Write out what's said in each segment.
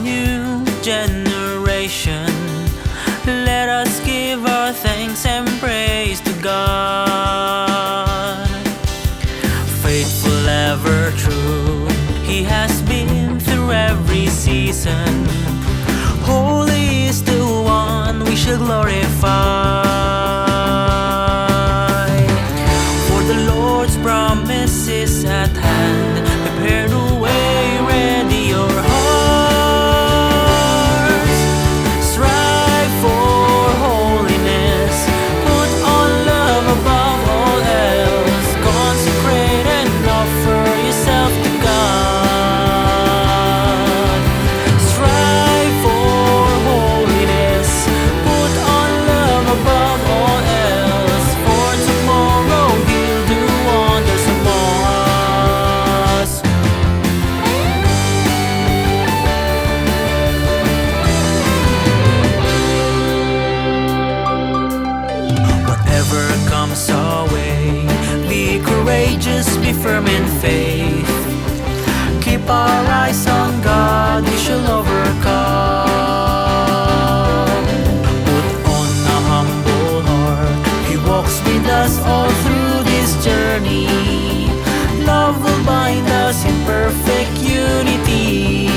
new generation. Let us give our thanks and praise to God. Faithful, ever true, He has been through every season. Holy is the one we shall glorify. For the Lord's promise is at hand. Prepare the way, ready your hearts. Strive for holiness. Put on love above all else. Consecrate and offer yourself to God. Strive for holiness. Put on love above all else. For tomorrow He'll do wonders among us. Whatever comes our way, be courageous, be firm in faith. Keep our eyes on God, we shall overcome. Put on a humble heart, He walks with us all through this journey. Love will bind us in perfect unity.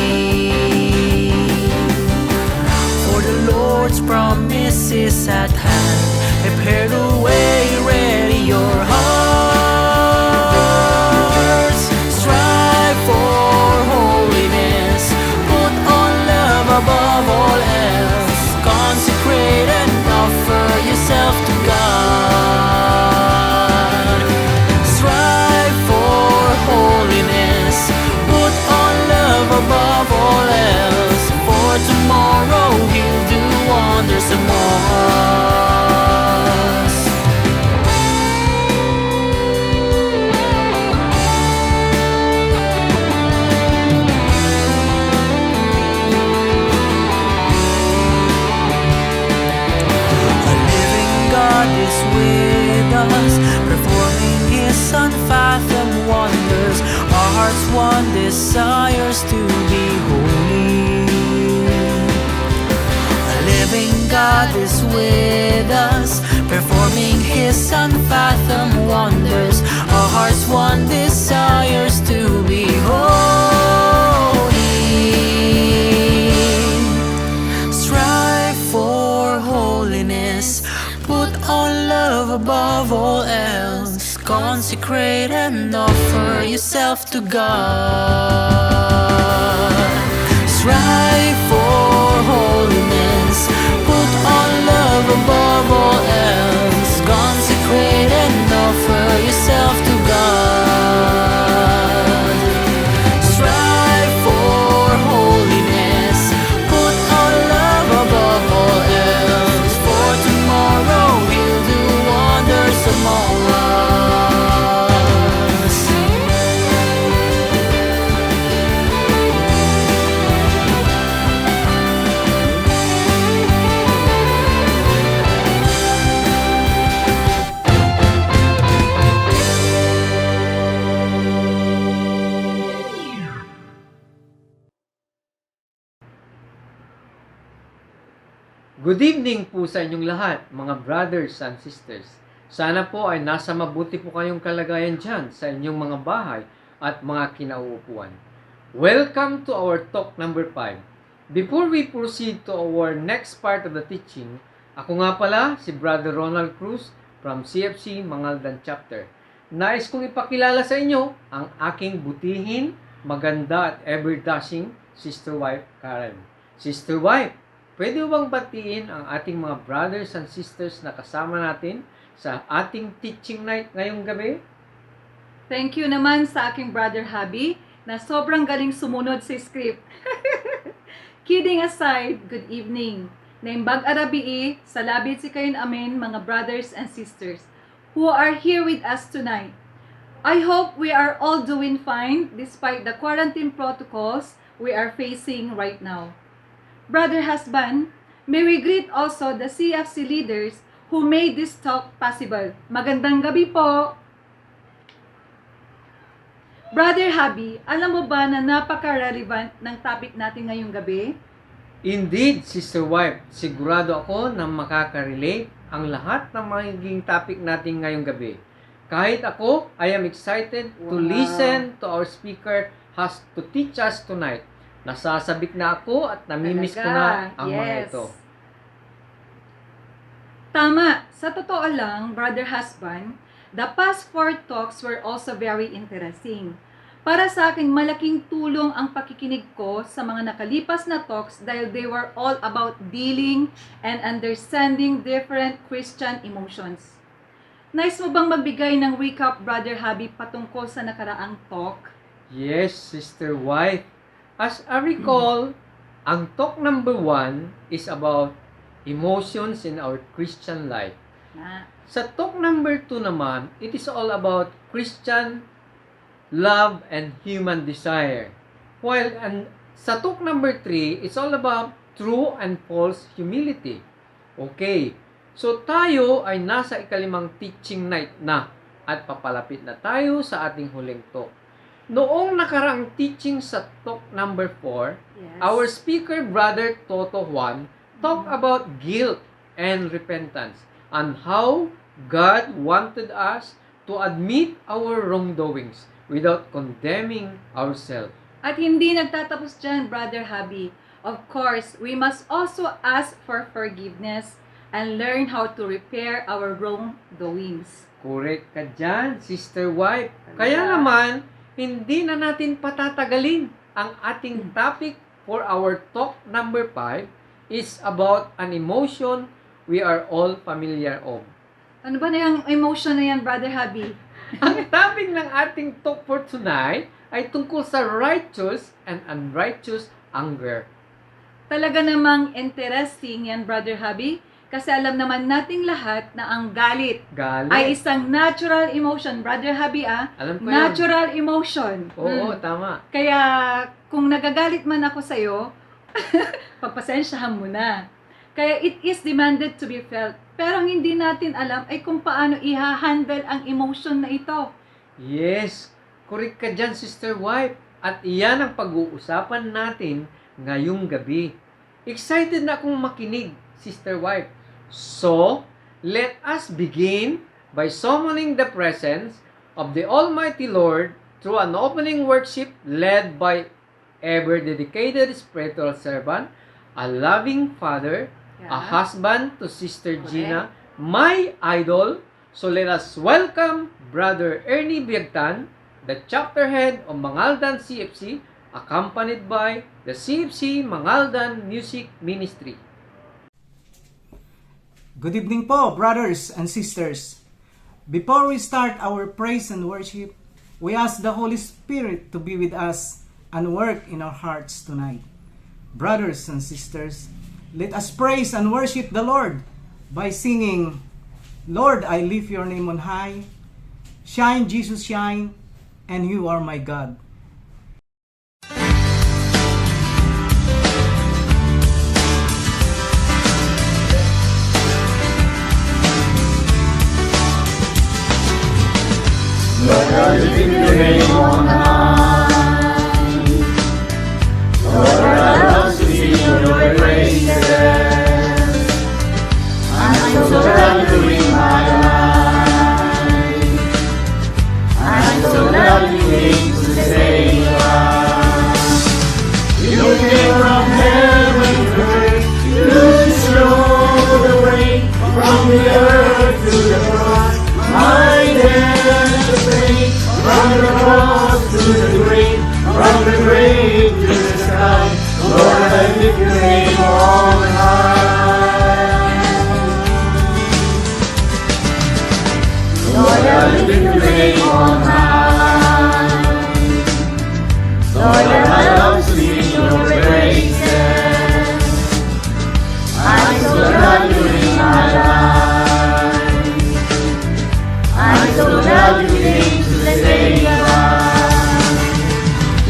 For the Lord's promise is at hand. Prepare the way, ready your hearts. Strive for holiness. Put on love above all else. Consecrate and offer yourself to God. Strive for holiness. Put on love above all else. For tomorrow He'll do wonders among us. A living God is with us, performing His unfathomed wonders. Our hearts' one desires to be holy. A living God is with us, performing His unfathomed wonders. Our hearts' one desires to be holy. Strive for holiness. Put on love above all else. Consecrate and offer yourself to God. Strive for holiness. Put on love above all else. Consecrate and offer yourself to God. Strive for holiness. Put on love above all else. For tomorrow He'll do wonders among us. Good evening po sa inyong lahat, mga brothers and sisters. Sana po ay nasa mabuti po kayong kalagayan dyan sa inyong mga bahay at mga kinauupuan. Welcome to our talk number 5. Before we proceed to our next part of the teaching, ako nga pala si Brother Ronald Cruz from CFC Mangaldan Chapter. Nais kong ipakilala sa inyo ang aking butihin, maganda at ever-dashing sister wife, Karen. Sister wife, pwede bang batiin ang ating mga brothers and sisters na kasama natin sa ating teaching night ngayong gabi? Thank you naman sa aking brother Habi na sobrang galing sumunod sa script. Kidding aside, good evening. Naimbag arabii, sa labit si kayon amin mga brothers and sisters who are here with us tonight. I hope we are all doing fine despite the quarantine protocols we are facing right now. Brother husband, may we greet also the CFC leaders who made this talk possible. Magandang gabi po! Brother Habi, alam mo ba na napaka-relevant ng topic natin ngayong gabi? Indeed, Sister Wife, sigurado ako na makaka-relate ang lahat ng magiging topic natin ngayong gabi. Kahit ako, I am excited to listen to our speaker has to teach us tonight. Nasasabik na ako at namimiss ko na ang mga ito. Tama. Sa totoo lang, Brother Husband, the past 4 talks were also very interesting. Para sa akin, malaking tulong ang pakikinig ko sa mga nakalipas na talks dahil they were all about dealing and understanding different Christian emotions. Nice mo bang magbigay ng recap, Brother Habi, patungkol sa nakaraang talk? Yes, Sister Wife. As I recall, ang talk number 1 is about emotions in our Christian life. Sa talk number 2 naman, it is all about Christian love and human desire. While sa talk number 3, it's all about true and false humility. Okay, so tayo ay nasa ikalimang teaching night na at papalapit na tayo sa ating huling talk. Noong nakaraang teaching sa talk number 4, our speaker, Brother Toto Juan, talked about guilt and repentance and how God wanted us to admit our wrongdoings without condemning ourselves. At hindi nagtatapos dyan, Brother Habi. Of course, we must also ask for forgiveness and learn how to repair our wrongdoings. Correct ka dyan, Sister Wife. Kaya naman, hindi na natin patatagalin. Ang ating topic for our talk number 5 is about an emotion we are all familiar of. Ano ba na yung emotion na yan, Brother Habi? Ang topic ng ating talk for tonight ay tungkol sa righteous and unrighteous anger. Talaga namang interesting yan, Brother Habi. Kasi alam naman nating lahat na ang galit ay isang natural emotion. Brother Habi, alam ko natural emotion. Oo, tama. Kaya kung nagagalit man ako sa'yo, pagpasensyahan mo na. Kaya it is demanded to be felt. Pero ang hindi natin alam ay kung paano i-handle ang emotion na ito. Yes, correct ka dyan, Sister Wife. At iyan ang pag-uusapan natin ngayong gabi. Excited na akong makinig, Sister Wife. So, let us begin by summoning the presence of the Almighty Lord through an opening worship led by ever-dedicated spiritual servant, a loving father, a husband to Sister Gina, my idol. So let us welcome Brother Ernie Biagtan, the chapter head of Mangaldan CFC, accompanied by the CFC Mangaldan Music Ministry. Good evening po, brothers and sisters. Before we start our praise and worship, we ask the Holy Spirit to be with us and work in our hearts tonight. Brothers and sisters, let us praise and worship the Lord by singing, Lord, I lift your name on high. Shine, Jesus, shine, and you are my God. Lord, I lift your name on high. Lord, I love to sing your praises. I'm so glad you're in my life. I'm so glad you came to save us. You came from heaven to earth to show the way from the earth to the cross. My death to pay, from the cross to the grave, from the grave to the sky. Lord, I lift your name on high. Lord, I lift your name on high. Lord, I love to sing your praises. I'm so glad you're in my life. I'm so glad you came to save us.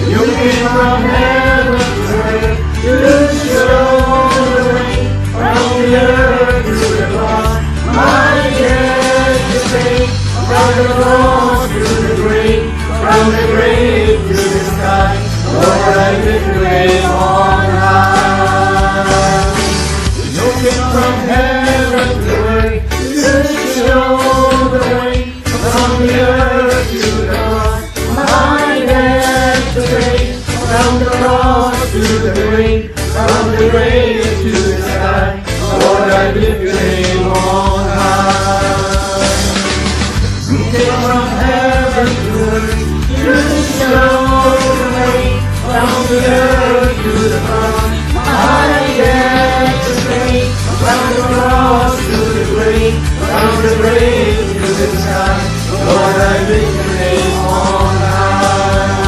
You came from heaven to earth to show the way from the earth to the cross. My death to pay, from the cross to the grave, from the grave the sky. Lord, I lift your name on high.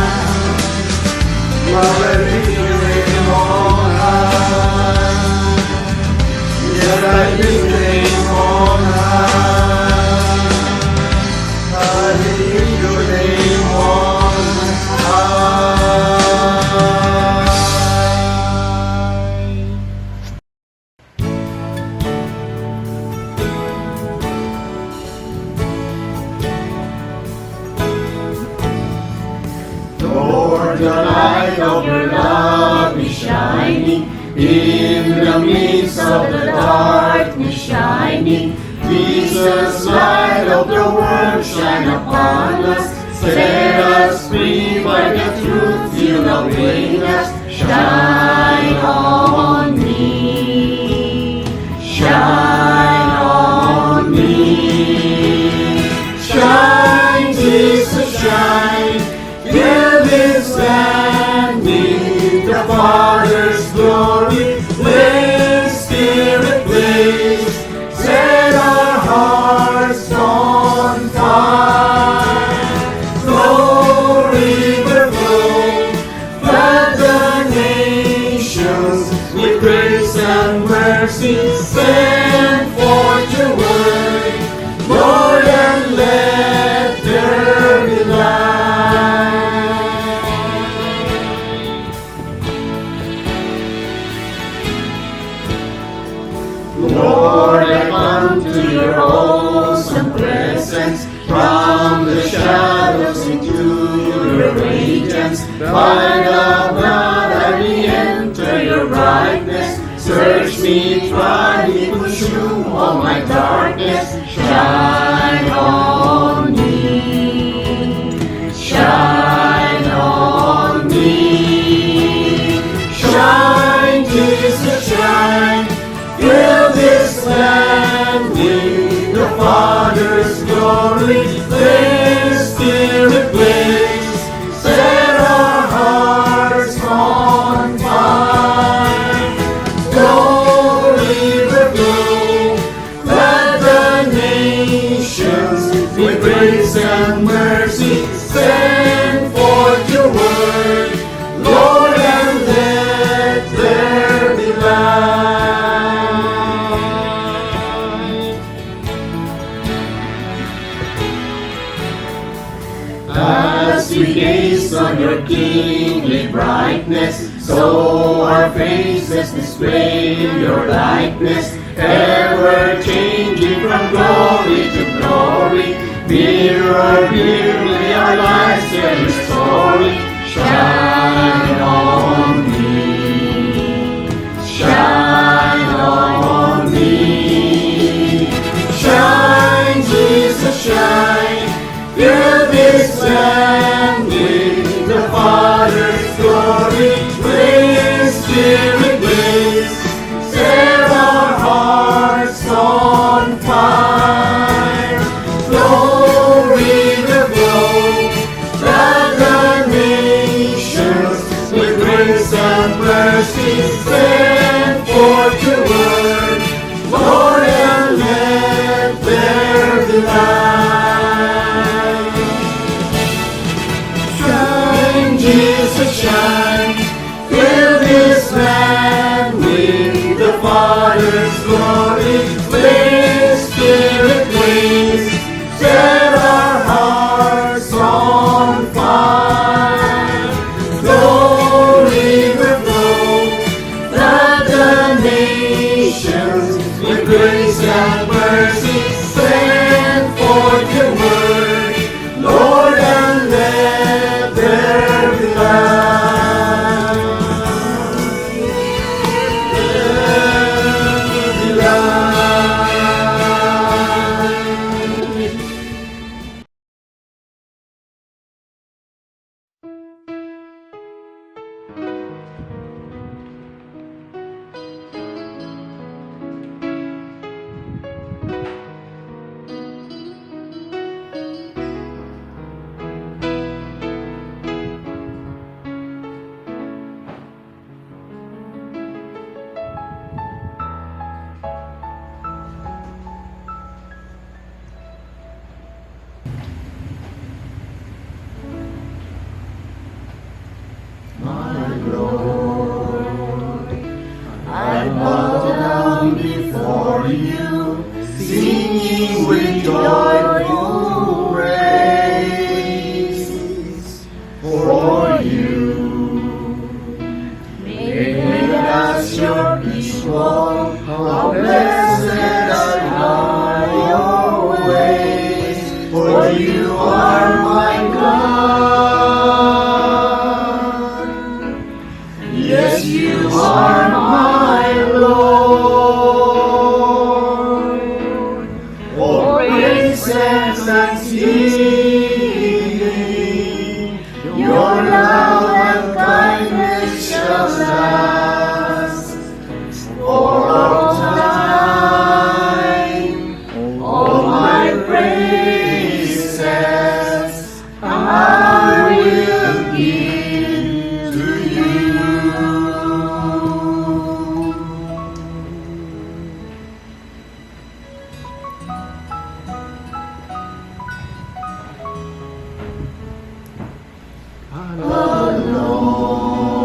Lord, I lift your name on high. Yes, I lift your name on high. I lift your name on high. Lord, the light of your love is shining in the midst of the darkness shining. Jesus, light of the world, shine upon us. Set us free by the truth you await us. Shine on me. Shine on me. Shine, Jesus, shine. Fill this land with the Father's glory. Let Spirit blaze. Set our hearts on fire. Flow, river, flow. Flood the nations with grace and mercy. Send forth your word, Lord, and let there be light. Lord, I come to your awesome presence, from the shadows into your radiance. By the blood I re-enter your brightness. Search me, try me, consume all my darkness. Shine on me. Shine on me. Shine, Jesus, shine. Fill this land with the Father's glory. Let Spirit blaze. Set our hearts on fire. Flow, river, flow. Flood the nations with grace and mercy. Send forth your word, Lord, and let there be light. As we gaze on your kingly brightness, so our faces display your likeness, ever changing from glory to glory. Mirror, merely our lives and your story. Shine on me. Shine on me. Shine, Jesus, shine. Fill this land with the Father's glory. Blaze, Spirit, blaze. Set our hearts on fire. Flow, river, flow. Flood the nations with grace and mercy. Send forth your word, Lord, and let there be light. Jesus, shine. Fill this land with the Father's glory. Blaze, Spirit, blaze. Set our hearts on fire. Flow, river, flow. Flood the nations with grace and mercy. Send forth your word, Lord, and let there be light. There be you, singing with joyful praise. For you, make us your people, how blessed are your ways. For you are my God. Yes, you are my Lord. Oh, praise and thanksgiving. Your love and kindness shall last for all time. All my praises I will give to you.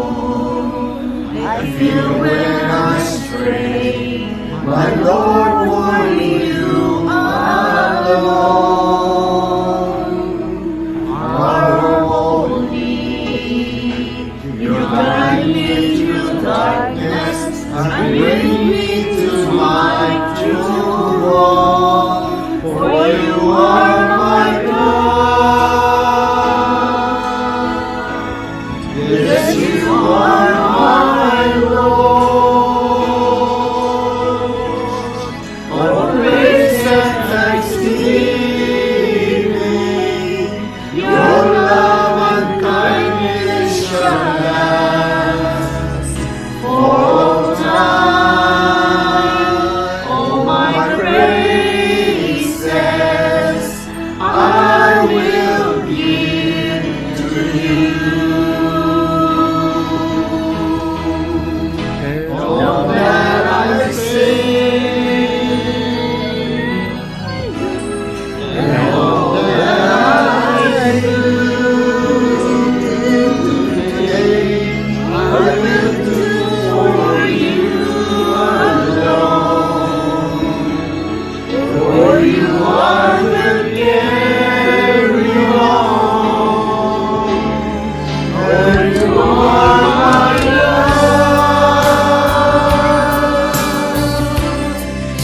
Alone, I feel when I stray, my Lord, for you alone are holy. You guide me through darkness and bring me to my true home. For you are my God. Yes, you are my Lord. All praise and thanksgiving. Your love and kindness shall last for all time. All my praises I will give to you. All that I sing and all that I do today, I will do for you alone. For you are the carry on. For you are my love.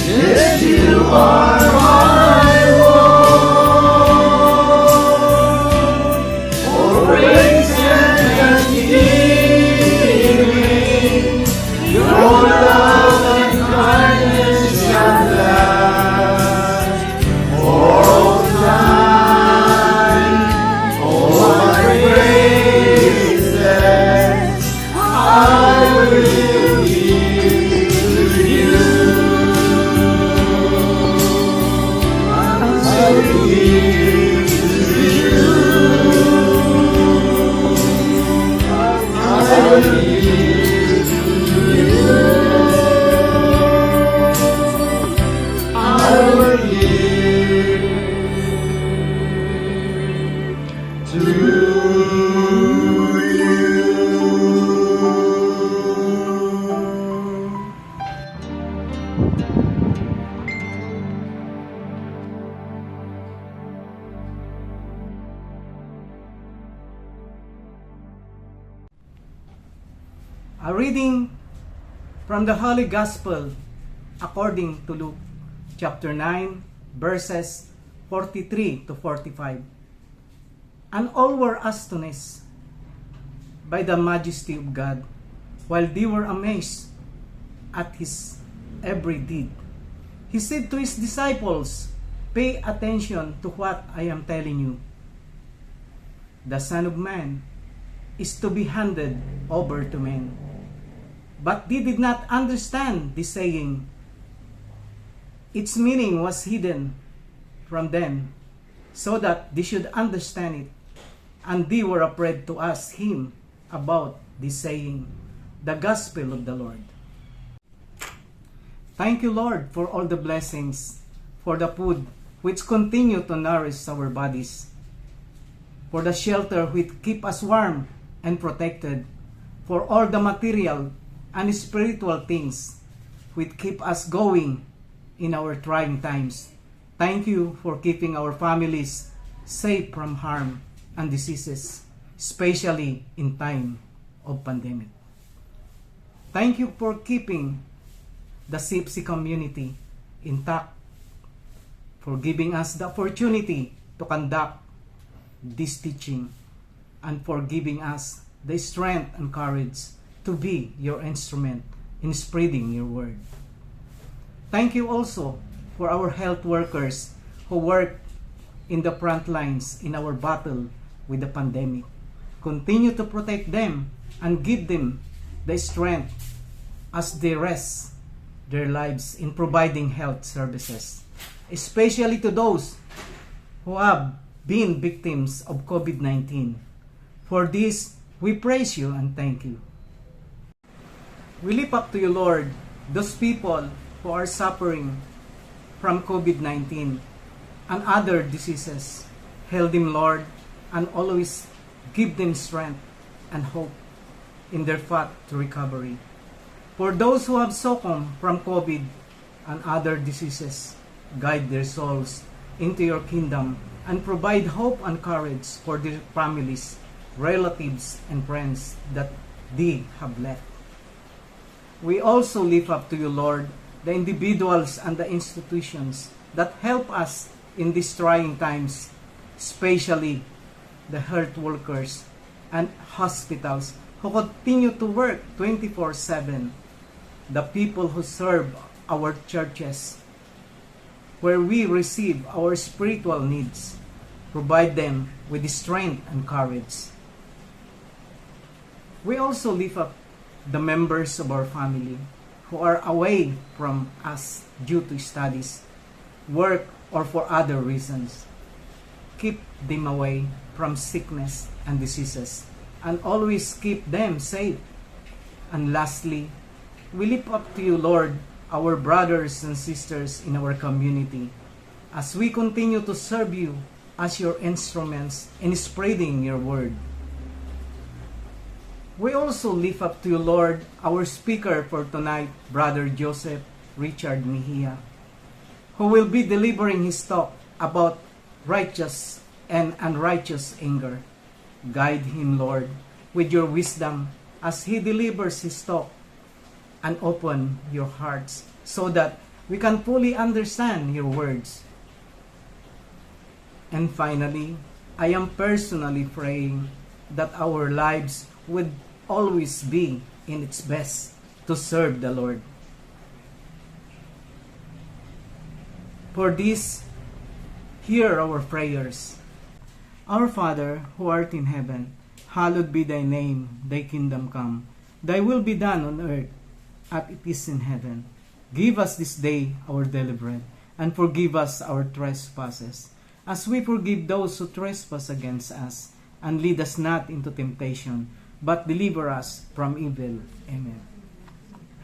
Yes, you are my Lord. For praise and thanksgiving. Your love and kindness shall last for all time. All my praises I will give to you. I will give to you. I will give to you. I will give to you. A reading from the Holy Gospel according to Luke, chapter 9, verses 43 to 45. And all were astonished by the majesty of God, while they were amazed at his every deed. He said to his disciples, "Pay attention to what I am telling you. The Son of Man is to be handed over to men." But they did not understand this saying. Its meaning was hidden from them, so that they should understand it. And they were afraid to ask him about this saying. The Gospel of the Lord. Thank you, Lord, for all the blessings, for the food which continue to nourish our bodies, for the shelter which keep us warm and protected, for all the material and spiritual things which keep us going in our trying times. Thank you for keeping our families safe from harm and diseases, especially in time of pandemic. Thank you for keeping the CFC community intact, for giving us the opportunity to conduct this teaching, and for giving us the strength and courage to be your instrument in spreading your word. Thank you also for our health workers who work in the front lines in our battle with the pandemic. Continue to protect them and give them the strength as they rest their lives in providing health services, especially to those who have been victims of COVID-19. For this, we praise you and thank you. We lift up to you, Lord, those people who are suffering from COVID-19 and other diseases. Heal them, Lord, and always give them strength and hope in their path to recovery. For those who have succumbed from COVID and other diseases, guide their souls into your kingdom and provide hope and courage for their families, relatives, and friends that they have left. We also lift up to you, Lord, the individuals and the institutions that help us in these trying times, especially the health workers and hospitals who continue to work 24/7, the people who serve our churches, where we receive our spiritual needs, provide them with strength and courage. We also lift up the members of our family who are away from us due to studies, work, or for other reasons. Keep them away from sickness and diseases, and always keep them safe. And lastly, we lift up to you, Lord, our brothers and sisters in our community, as we continue to serve you as your instruments in spreading your word. We also lift up to you, Lord, our speaker for tonight, Brother Joseph Richard Mejia, who will be delivering his talk about righteous and unrighteous anger. Guide him, Lord, with your wisdom as he delivers his talk, and open your hearts so that we can fully understand your words. And finally, I am personally praying that our lives would always be in its best to serve the Lord. For this, hear our prayers. Our Father, who art in heaven, hallowed be thy name, thy kingdom come. Thy will be done on earth as it is in heaven. Give us this day our daily bread, and forgive us our trespasses, as we forgive those who trespass against us. And lead us not into temptation, but deliver us from evil. Amen.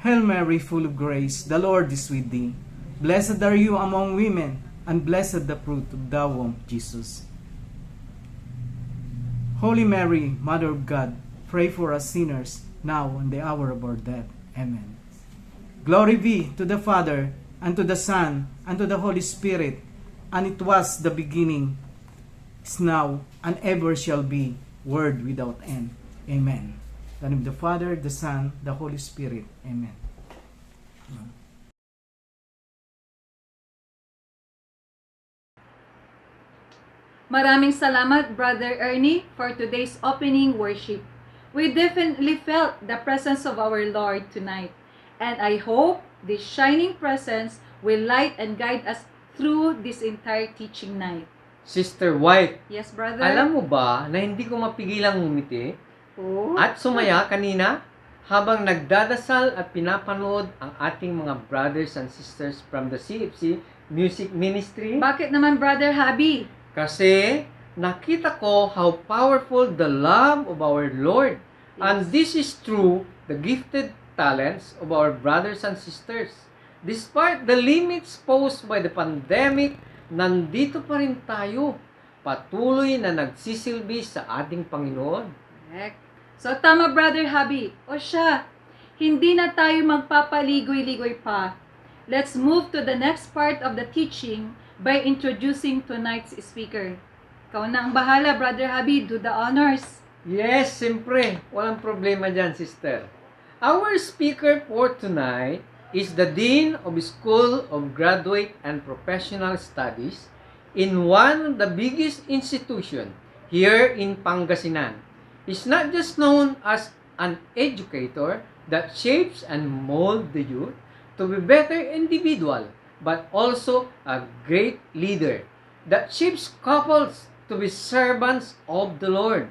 Hail Mary, full of grace, the Lord is with thee. Blessed are you among women, and blessed the fruit of thy womb, Jesus. Holy Mary, Mother of God, pray for us sinners, now and the hour of our death. Amen. Glory be to the Father, and to the Son, and to the Holy Spirit, and it was the beginning, is now, and ever shall be, word without end. Amen. In the name of the Father, the Son, the Holy Spirit. Amen. Maraming salamat, Brother Ernie, for today's opening worship. We definitely felt the presence of our Lord tonight. And I hope this shining presence will light and guide us through this entire teaching night. Sister White, Yes, brother? alam mo ba na hindi ko mapigilang ngumiti Oh. at sumaya kanina habang nagdadasal at pinapanood ang ating mga brothers and sisters from the CFC Music Ministry? Bakit naman, Brother Habi? Kasi nakita ko how powerful the love of our Lord. And this is through the gifted talents of our brothers and sisters. Despite the limits posed by the pandemic, nandito pa rin tayo, patuloy na nagsisilbi sa ating Panginoon. Correct. So, tama, Brother Habi. O siya, hindi na tayo magpapaligoy-ligoy pa. let's move to the next part of the teaching by introducing tonight's speaker. Ikaw na ang bahala, Brother Habi. Do the honors. Yes, siyempre. Walang problema dyan, sister. Our speaker for tonight is the Dean of School of Graduate and Professional Studies in one of the biggest institutions here in Pangasinan. He's not just known as an educator that shapes and molds the youth to be better individual, but also a great leader that shapes couples to be servants of the Lord.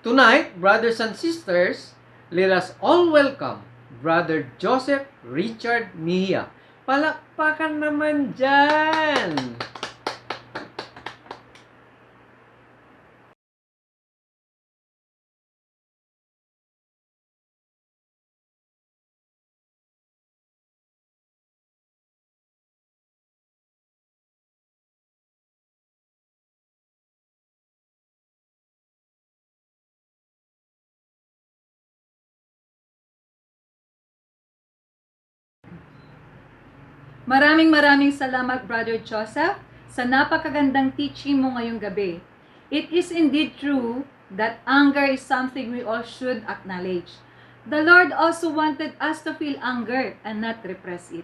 Tonight, brothers and sisters, let us all welcome Brother Joseph Richard Mejia. Palakpakan naman dyan! Maraming salamat, Brother Joseph, sa napakagandang teaching mo ngayong gabi. It is indeed true that anger is something we all should acknowledge. The Lord also wanted us to feel anger and not repress it.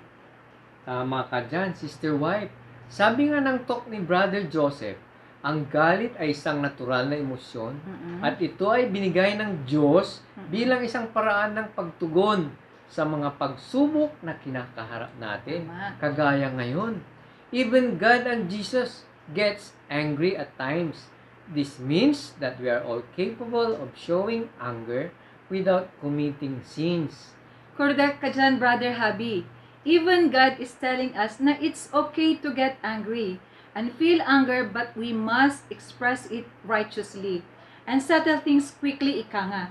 Tama ka dyan, Sister Wife. Sabi nga ng talk ni Brother Joseph, ang galit ay isang natural na emosyon at ito ay binigay ng Diyos bilang isang paraan ng pagtugon sa mga pagsubok na kinakaharap natin. Kagaya ngayon, even God and Jesus gets angry at times. This means that we are all capable of showing anger without committing sins. Correct ka dyan, Brother Habi. Even God is telling us na it's okay to get angry and feel anger, but we must express it righteously and settle things quickly, ika nga.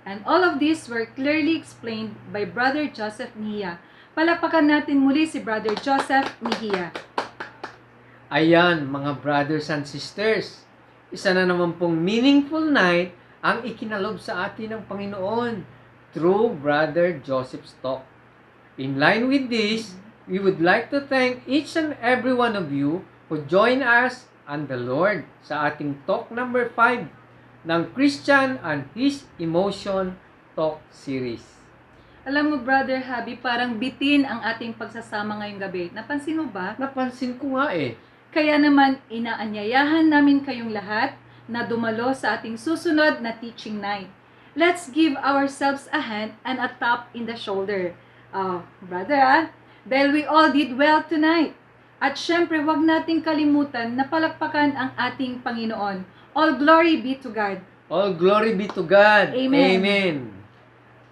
And all of these were clearly explained by Brother Joseph Mejia. Palakpakan natin muli si Brother Joseph Mejia. Ayan, mga brothers and sisters, isa na naman pong meaningful night ang ikinalob sa atin ng Panginoon through Brother Joseph's talk. In line with this, we would like to thank each and every one of you who join us and the Lord sa ating talk number 5 ng Christian and His Emotion Talk Series. Alam mo, Brother Habi, parang bitin ang ating pagsasama ngayong gabi. Napansin mo ba? Napansin ko nga eh. Kaya naman, inaanyayahan namin kayong lahat na dumalo sa ating susunod na teaching night. Let's give ourselves a hand and a tap in the shoulder. Brother, dahil we all did well tonight. At syempre, wag nating kalimutan na palakpakan ang ating Panginoon. All glory be to God. All glory be to God. Amen. Amen.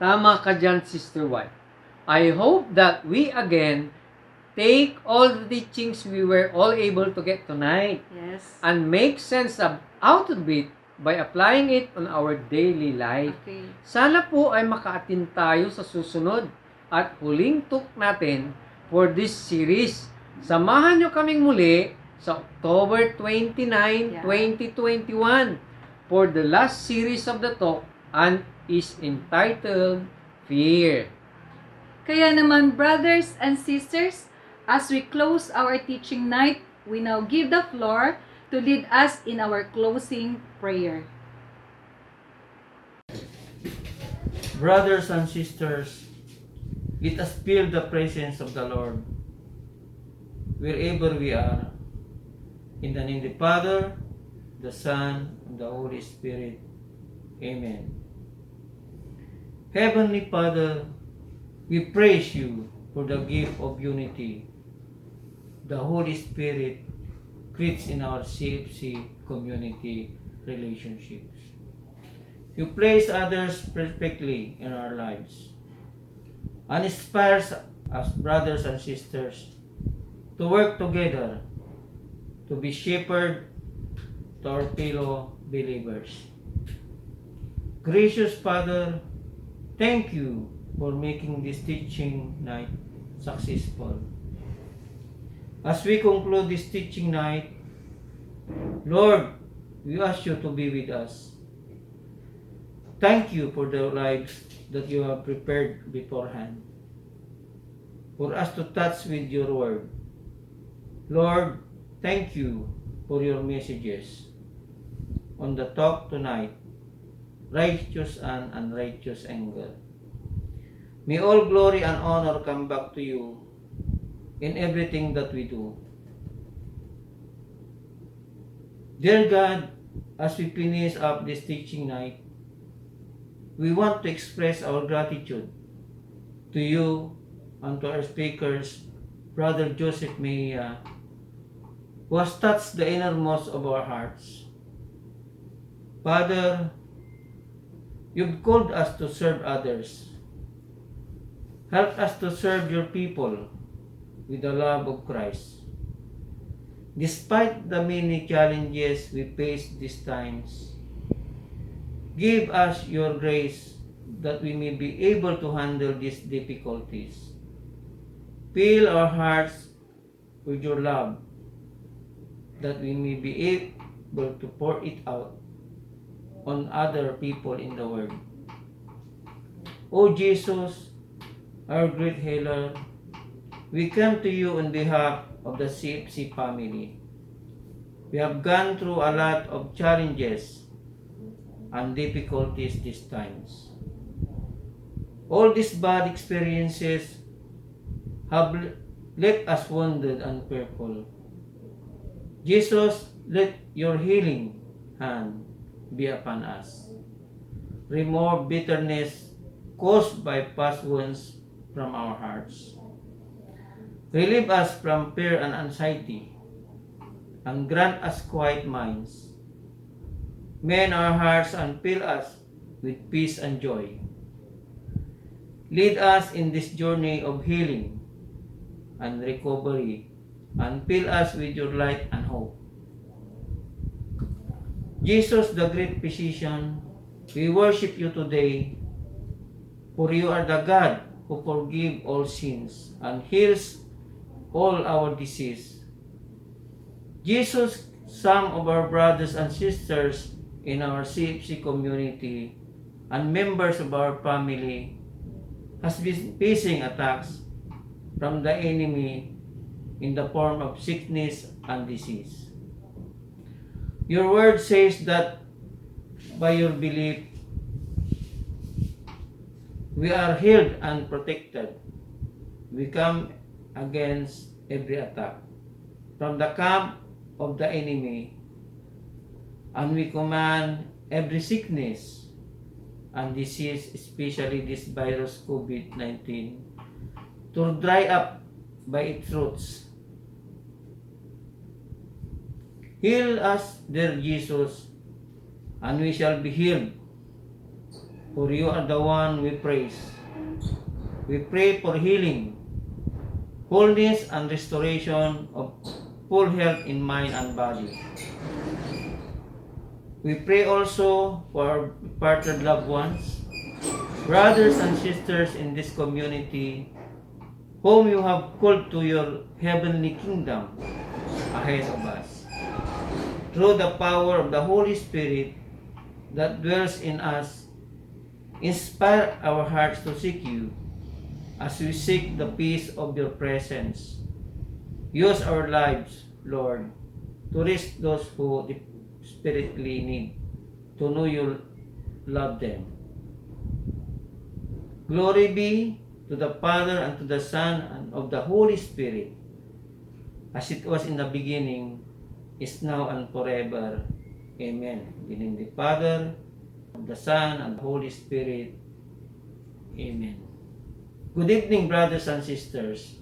Tama ka dyan, Sister White. I hope that we again take all the teachings we were all able to get tonight Yes. and make sense out of it by applying it on our daily life. Okay. Sana po ay makaatin tayo sa susunod at huling talk natin for this series. Samahan nyo kaming muli sa October 29, 2021 for the last series of the talk and is entitled Fear. Kaya naman, brothers and sisters, as we close our teaching night, we now give the floor to lead us in our closing prayer. Brothers and sisters, let us feel the presence of the Lord wherever we are. In the name of the Father, the Son, and the Holy Spirit. Amen. Heavenly Father, we praise you for the gift of unity. The Holy Spirit creates in our CFC community relationships. You place others perfectly in our lives and inspires us brothers and sisters to work together to be shepherd to our fellow believers. Gracious Father, thank you for making this teaching night successful. As we conclude this teaching night, Lord, we ask you to be with us. Thank you for the lives that you have prepared beforehand. for us to touch with your word. Lord, thank you for your messages on the talk tonight, righteous and unrighteous anger. May all glory and honor come back to you in everything that we do. Dear God, as we finish up this teaching night, we want to express our gratitude to you and to our speakers, Brother Joseph Mejia, who has touched the innermost of our hearts. Father, you've called us to serve others. Help us to serve your people with the love of Christ. Despite the many challenges we face these times, give us your grace that we may be able to handle these difficulties. Fill our hearts with your love, that we may be able to pour it out on other people in the world. O Jesus, our great healer, we come to you on behalf of the CFC family. We have gone through a lot of challenges and difficulties these times. All these bad experiences have left us wounded and fearful. Jesus, let your healing hand be upon us. Remove bitterness caused by past wounds from our hearts. Relieve us from fear and anxiety, and grant us quiet minds. Mend our hearts and fill us with peace and joy. Lead us in this journey of healing and recovery, and fill us with your light and hope. Jesus, the great physician, we worship you today, for you are the God who forgives all sins and heals all our disease. Jesus, some of our brothers and sisters in our CFC community and members of our family has been facing attacks from the enemy in the form of sickness and disease. Your word says that by your belief, we are healed and protected. We come against every attack from the camp of the enemy, and we command every sickness and disease, especially this virus COVID-19, to dry up by its roots. Heal us, dear Jesus, and we shall be healed, for you are the one we praise. We pray for healing, wholeness, and restoration of full health in mind and body. We pray also for our departed loved ones, brothers and sisters in this community, whom you have called to your heavenly kingdom ahead of us. Through the power of the Holy Spirit that dwells in us, inspire our hearts to seek you as we seek the peace of your presence. Use our lives, Lord, to reach those who desperately need to know you love them. Glory be to the Father, and to the Son, and of the Holy Spirit, as it was in the beginning, is now, and forever. Amen. In the name of the Father, of the Son, and the Holy Spirit. Amen. Good evening, brothers and sisters.